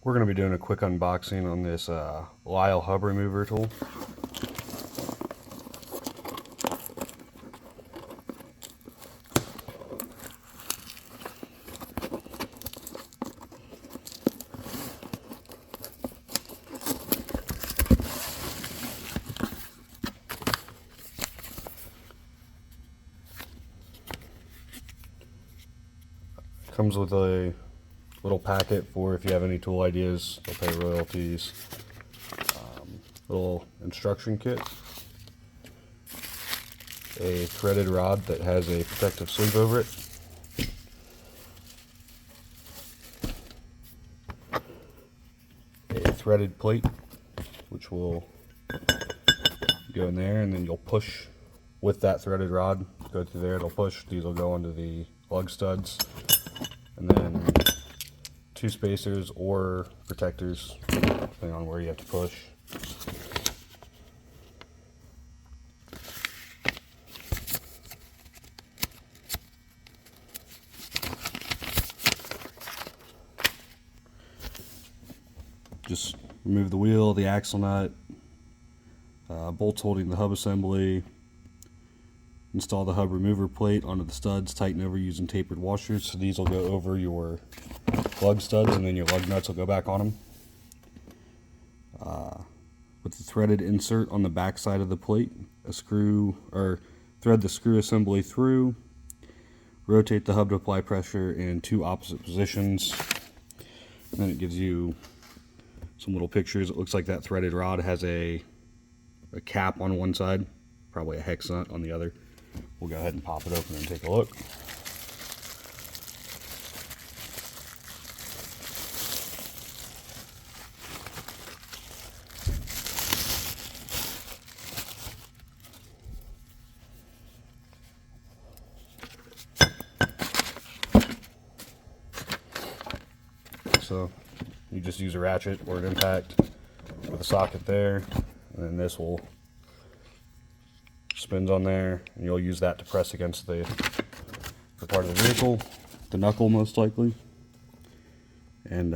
We're going to be doing a quick unboxing on this Lisle hub remover tool. Comes with a little packet for if you have any tool ideas, they'll pay royalties. Little instruction kit. A threaded rod that has a protective sleeve over it. A threaded plate, which will go in there, and then you'll push with that threaded rod, go through there, it'll push, these will go onto the lug studs, and then 2 spacers or protectors, depending on where you have to push. Just remove the wheel, the axle nut, bolts holding the hub assembly, install the hub remover plate onto the studs, tighten over using tapered washers. So these will go over your lug studs and then your lug nuts will go back on them. With the threaded insert on the back side of the plate, thread the screw assembly through, rotate the hub to apply pressure in 2 opposite positions, and then it gives you some little pictures. It looks like that threaded rod has a cap on one side, probably a hex nut on the other. We'll go ahead and pop it open and take a look. So you just use a ratchet or an impact with a socket there, and then this will spins on there, and you'll use that to press against the part of the vehicle, the knuckle most likely, and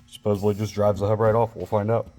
supposedly just drives the hub right off. We'll find out.